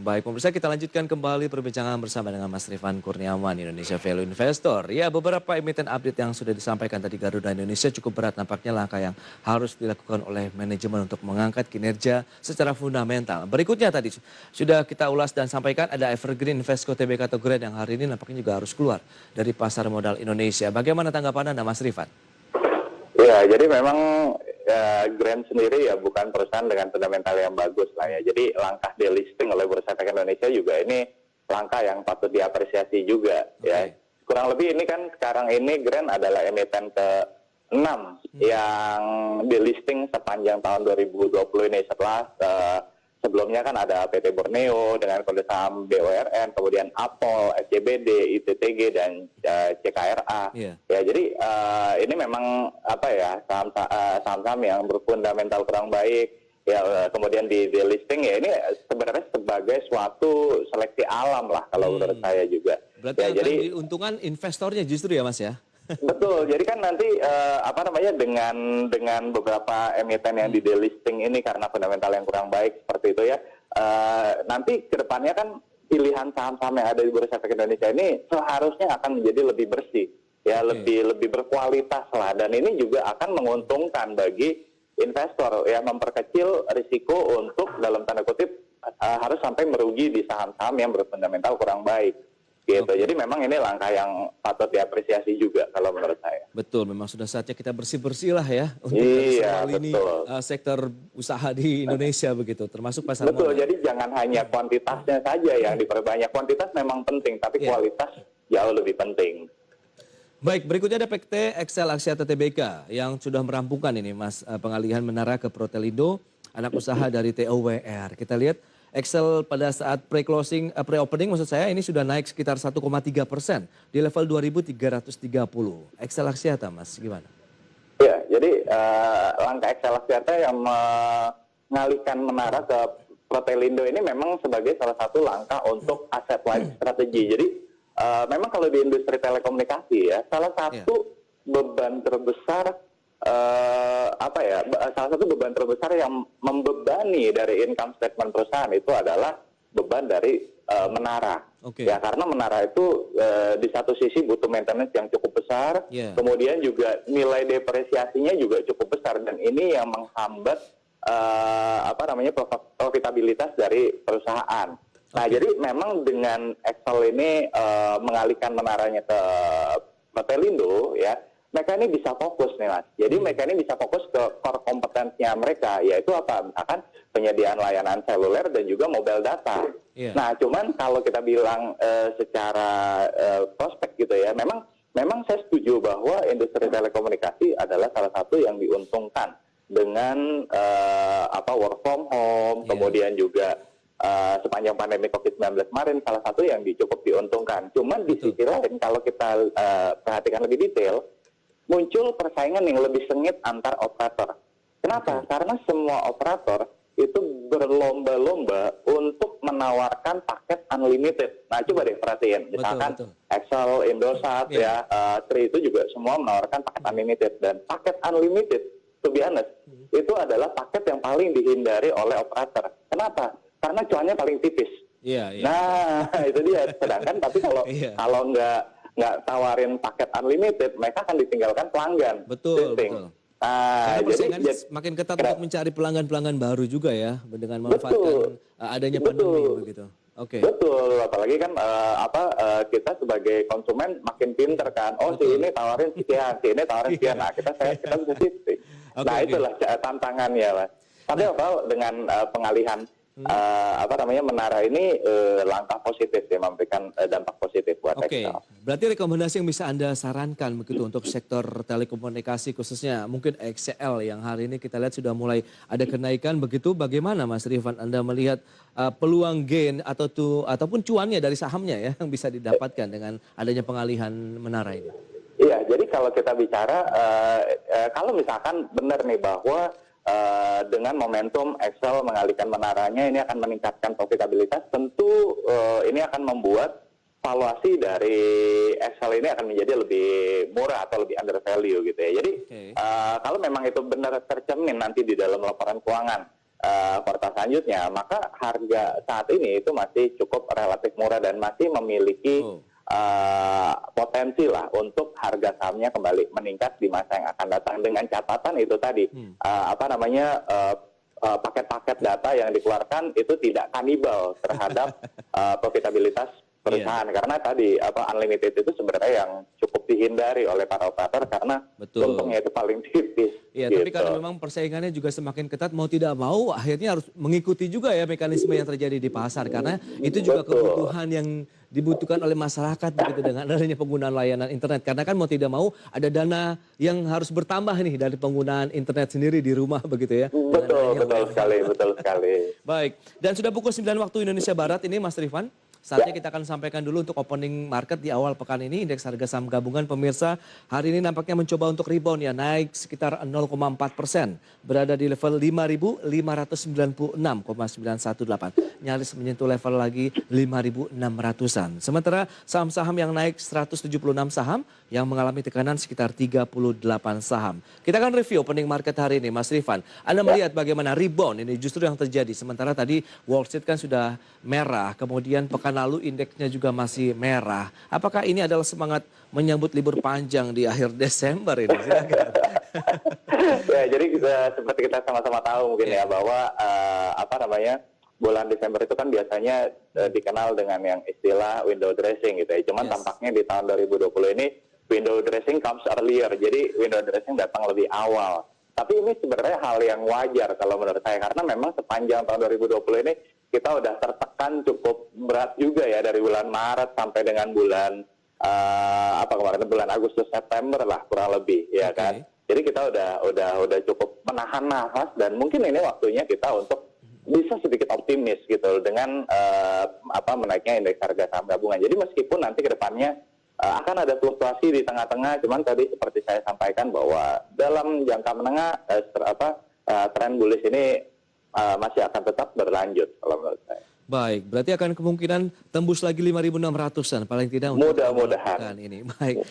Baik, pemirsa kita lanjutkan kembali perbincangan bersama dengan Mas Rifan Kurniawan, Indonesia Value Investor. Ya, beberapa emiten update yang sudah disampaikan tadi Garuda Indonesia cukup berat nampaknya langkah yang harus dilakukan oleh manajemen untuk mengangkat kinerja secara fundamental. Berikutnya tadi sudah kita ulas dan sampaikan ada Evergreen Invesco Tbk atau Grand yang hari ini nampaknya juga harus keluar dari pasar modal Indonesia. Bagaimana tanggapan Anda, Mas Rifan? Ya, jadi memang Grand sendiri ya bukan perusahaan dengan fundamental yang bagus lah ya. Jadi langkah delisting oleh Bursa Efek Indonesia juga ini langkah yang patut diapresiasi juga ya. Kurang lebih ini kan sekarang ini Grand adalah emiten ke-6 yang delisting sepanjang tahun 2020 ini setelah sebelumnya kan ada PT Borneo dengan kode saham BORN, kemudian Apol, SCBD, ITTG dan CKRA. Ya, jadi ini memang apa ya saham-saham yang berfundamental kurang baik. Ya, kemudian di delisting ya ini sebenarnya sebagai suatu seleksi alam lah kalau menurut saya juga. Berarti ya, yang jadi diuntungkan investornya justru ya, Mas ya? Betul, jadi kan nanti dengan beberapa emiten yang di delisting ini karena fundamental yang kurang baik seperti itu ya, nanti kedepannya kan pilihan saham-saham yang ada di Bursa Efek Indonesia ini seharusnya akan menjadi lebih bersih, ya lebih berkualitas lah, dan ini juga akan menguntungkan bagi investor ya, memperkecil risiko untuk dalam tanda kutip harus sampai merugi di saham-saham yang berfundamental kurang baik. Gitu. Jadi memang ini langkah yang patut diapresiasi juga kalau menurut saya. Betul, memang sudah saatnya kita bersih-bersih lah ya untuk ini sektor usaha di Indonesia begitu, termasuk pasar modal. Betul, jadi jangan hanya kuantitasnya saja yang diperbanyak. Kuantitas memang penting, tapi kualitas jauh lebih penting. Baik, berikutnya ada PT Excel Axiata Tbk yang sudah merampungkan ini Mas pengalihan menara ke Protelindo, anak usaha dari TOWR. Kita lihat Excel pada saat pre-opening maksud saya ini sudah naik sekitar 1,3% di level 2.330. Excel Axiata, Mas, gimana? Ya, jadi langkah Excel Axiata yang mengalihkan menara ke Protelindo ini memang sebagai salah satu langkah untuk asset light strategi. Jadi memang kalau di industri telekomunikasi ya, salah satu beban terbesar salah satu beban terbesar yang membebani dari income statement perusahaan itu adalah beban dari menara. Ya, karena menara itu di satu sisi butuh maintenance yang cukup besar, kemudian juga nilai depresiasinya juga cukup besar, dan ini yang menghambat profitabilitas dari perusahaan. Nah, jadi memang dengan Excel ini mengalihkan menaranya ke Protelindo ya, mereka ini bisa fokus nih Mas. Jadi mereka ini bisa fokus ke core kompetensinya mereka, yaitu apa? Misalkan penyediaan layanan seluler dan juga mobile data. Nah, cuman kalau kita bilang secara prospek gitu ya, memang saya setuju bahwa industri telekomunikasi adalah salah satu yang diuntungkan dengan work from home, kemudian juga sepanjang pandemi COVID-19 kemarin salah satu yang cukup diuntungkan. Cuman di sisi lain kalau kita perhatikan lebih detail, muncul persaingan yang lebih sengit antar operator. Kenapa? Karena semua operator itu berlomba-lomba untuk menawarkan paket unlimited. Nah, coba deh perhatiin. Misalkan Excel, Indosat, Tri itu juga semua menawarkan paket unlimited. Dan paket unlimited, to be honest, itu adalah paket yang paling dihindari oleh operator. Kenapa? Karena cuannya paling tipis. Nah, itu dia. Sedangkan tapi kalau nggak tawarin paket unlimited, mereka akan ditinggalkan pelanggan. Betul. Karena persaingan makin ketat untuk mencari pelanggan-pelanggan baru juga ya, dengan memanfaatkan adanya pandemi begitu. Betul, apalagi kan kita sebagai konsumen makin pinter kan. Oh, si ini tawarin sekian, si ini tawarin sekian. Nah, kita bisa shifting. Nah, itulah tantangannya, Mas. Tapi dengan pengalihan menara ini langkah positif ya, memberikan dampak positif buat Excel. Berarti rekomendasi yang bisa Anda sarankan begitu untuk sektor telekomunikasi khususnya mungkin XL yang hari ini kita lihat sudah mulai ada kenaikan begitu, bagaimana Mas Rifan Anda melihat peluang gain ataupun cuannya dari sahamnya ya yang bisa didapatkan dengan adanya pengalihan menara ini? Iya, jadi kalau kita bicara kalau misalkan benar nih bahwa dengan momentum Excel mengalihkan menaranya ini akan meningkatkan profitabilitas, tentu ini akan membuat valuasi dari Excel ini akan menjadi lebih murah atau lebih under value gitu ya. Jadi kalau memang itu benar tercermin nanti di dalam laporan keuangan kuartal selanjutnya, maka harga saat ini itu masih cukup relatif murah dan masih memiliki potensi lah untuk harga sahamnya kembali meningkat di masa yang akan datang, dengan catatan itu tadi paket-paket data yang dikeluarkan itu tidak kanibal terhadap profitabilitas perusahaan. Karena tadi unlimited itu sebenarnya yang cukup dihindari oleh para operator karena untungnya itu paling tipis. Iya, gitu. tapi karena memang persaingannya juga semakin ketat, mau tidak mau akhirnya harus mengikuti juga ya mekanisme yang terjadi di pasar, karena itu juga kebutuhan yang dibutuhkan oleh masyarakat begitu dengan adanya penggunaan layanan internet. Karena kan mau tidak mau ada dana yang harus bertambah nih dari penggunaan internet sendiri di rumah begitu ya. Betul sekali. Baik, dan sudah pukul 9 waktu Indonesia Barat ini Mas Rifan. Saatnya kita akan sampaikan dulu untuk opening market di awal pekan ini. Indeks harga saham gabungan pemirsa hari ini nampaknya mencoba untuk rebound ya, naik sekitar 0,4%. Berada di level 5.596,918. Nyaris menyentuh level lagi 5.600-an. Sementara saham-saham yang naik 176 saham yang mengalami tekanan sekitar 38 saham. Kita akan review opening market hari ini Mas Rifan. Anda melihat bagaimana rebound ini justru yang terjadi. Sementara tadi Wall Street kan sudah merah, kemudian pekan lalu indeksnya juga masih merah. Apakah ini adalah semangat menyambut libur panjang di akhir Desember ini? Ya, jadi seperti kita sama-sama tahu mungkin ya bahwa bulan Desember itu kan biasanya dikenal dengan yang istilah window dressing gitu ya. Cuman tampaknya di tahun 2020 ini window dressing comes earlier. Jadi window dressing datang lebih awal. Tapi ini sebenarnya hal yang wajar kalau menurut saya, karena memang sepanjang tahun 2020 ini kita udah tertekan cukup berat juga ya, dari bulan Maret sampai dengan bulan bulan Agustus September lah kurang lebih ya kan. Jadi kita udah cukup menahan nafas, dan mungkin ini waktunya kita untuk bisa sedikit optimis gitu dengan menaiknya indeks harga saham gabungan. Jadi meskipun nanti ke depannya akan ada fluktuasi di tengah-tengah, cuman tadi seperti saya sampaikan bahwa dalam jangka menengah tren bullish ini masih akan tetap berlanjut kalau menurut saya. Baik, berarti akan kemungkinan tembus lagi 5.600-an paling tidak untuk mudah-mudahan ini. Baik.